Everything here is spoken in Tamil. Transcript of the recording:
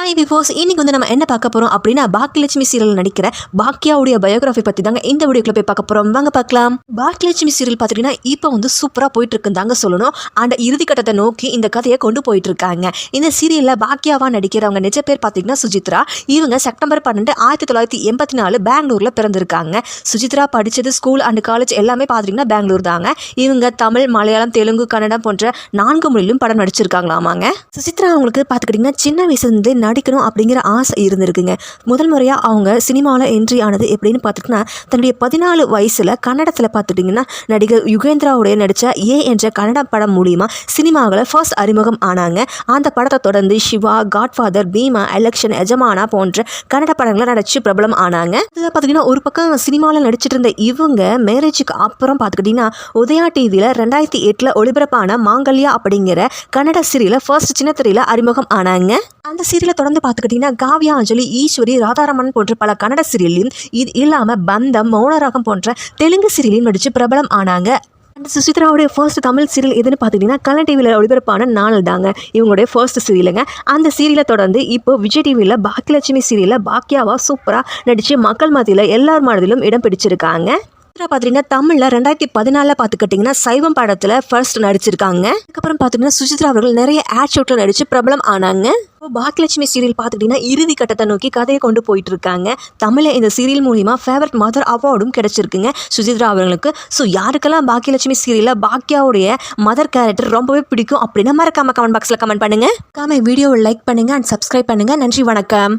ஹாய் விவோஸ், இன்னைக்கு நம்ம என்ன பார்க்க போகிறோம் அப்படின்னா பாக்கியலட்சுமி சீரியல் நடிக்கிற பாக்கியாவுடைய பயோகிராஃபி பற்றி தாங்க இந்த வீடியோக்குள்ள போய் பார்க்க போகிறோம். வாங்க பார்க்கலாம். பாக்கியலட்சுமி சீரியல் பார்த்துக்கிட்டிங்கன்னா இப்போ சூப்பராக போயிட்டு இருக்குன்னு தாங்க சொல்லணும். அந்த இறுதிக்கட்டத்தை நோக்கி இந்த கதையை கொண்டு போயிட்டு இருக்காங்க. இந்த சீரியலில் பாக்கியாவாக நடிக்கிறவங்க நிஜ பேர் பார்த்தீங்கன்னா சுஜித்ரா. இவங்க செப்டம்பர் 12, 1984 பெங்களூரில் பிறந்திருக்காங்க. சுஜித்ரா படித்தது ஸ்கூல் அண்ட் காலேஜ் எல்லாமே பார்த்துட்டிங்கன்னா பெங்களூர் தாங்க. இவங்க தமிழ், மலையாளம், தெலுங்கு, கன்னடம் போன்ற 4 மொழியிலும் படம் நடிச்சிருக்காங்களாமாங்க. சுஜித்ரா அவங்களுக்கு பார்த்துக்கிட்டிங்கன்னா சின்ன வயசுலேருந்து நடிக்கணும் அப்படிங்கிற ஆசை இருந்திருக்குங்க. முதல் முறையாக அவங்க சினிமாவில் என்ட்ரி ஆனது எப்படின்னு பார்த்துக்கிட்டா தன்னுடைய 14 வயசில் கன்னடத்தில் பார்த்துட்டிங்கன்னா நடிகர் யுகேந்திராவுடைய நடித்த ஏ என்ற கன்னட படம் மூலிமா சினிமாவில் ஃபர்ஸ்ட் அறிமுகம் ஆனாங்க. அந்த படத்தை தொடர்ந்து சிவா, காட்ஃபாதர், பீமா, எலெக்ஷன், எஜமானா போன்ற கன்னட படங்களை நடிச்சு பிரபலம் ஆனாங்க. இதில் பார்த்திங்கன்னா ஒரு பக்கம் சினிமாவில் நடிச்சிட்டு இருந்த இவங்க மேரேஜுக்கு அப்புறம் பார்த்துக்கிட்டிங்கன்னா உதயா டிவியில் 2008 ஒளிபரப்பான மாங்கல்யா அப்படிங்கிற கன்னட சீரியலில் ஃபர்ஸ்ட் சின்ன திரையில் அறிமுகம் ஆனாங்க. அந்த சீரியலை தொடர்ந்து பார்த்துக்கிட்டிங்கன்னா காவ்யா, அஞ்சலி, ஈஸ்வரி, ராதாரமன் போன்ற பல கன்னட சீரியலையும், இது இல்லாமல் பந்தம், மௌனராகம் போன்ற தெலுங்கு சீரியலையும் நடித்து பிரபலம் ஆனாங்க. அந்த சுசித்ராவுடைய ஃபர்ஸ்ட் தமிழ் சீரியல் எதுன்னு பார்த்துக்கிட்டிங்கன்னா கலர் டிவியில் ஒளிபரப்பான நாள் தாங்க இவங்களுடைய ஃபர்ஸ்ட் சீரியலுங்க. அந்த சீரியலை தொடர்ந்து இப்போ விஜய் டிவியில் பாக்கியலட்சுமி சீரியலில் பாக்கியாவாக சூப்பராக நடித்து மக்கள் மத்தியில் எல்லார் மனதிலும் இடம் பிடிச்சிருக்காங்க. பார்த்தீங்கன்னா தமிழில் 2014 பார்த்துக்கிட்டிங்கன்னா சைவம் படத்தில் ஃபர்ஸ்ட் நடிச்சிருக்காங்க. அதுக்கப்புறம் பார்த்திங்கன்னா சுசித்ரா அவர்கள் நிறைய ஆட் ஷோட்டில் நடித்து பிரபலம் ஆனாங்க. இப்போ பாக்கியலட்சுமி சீரியல் பார்த்துக்கிட்டிங்கன்னா இறுதி கட்டத்தை நோக்கி கதையை கொண்டு போயிட்டு இருக்காங்க. தமிழில் இந்த சீரியல் மூலிமா ஃபேவரட் மதர் அவார்டும் கிடைச்சிருக்குங்க சுசித்ரா அவர்களுக்கு. ஸோ யாருக்கெல்லாம் பாக்கியலட்சுமி சீரியலில் பாக்கியாவுடைய மதர் கேரக்டர் ரொம்பவே பிடிக்கும் அப்படின்னா மறக்காம கமெண்ட் பாக்ஸில் கமெண்ட் பண்ணுங்கள். வீடியோவை லைக் பண்ணுங்கள் அண்ட் சப்ஸ்கிரைப் பண்ணுங்கள். நன்றி, வணக்கம்.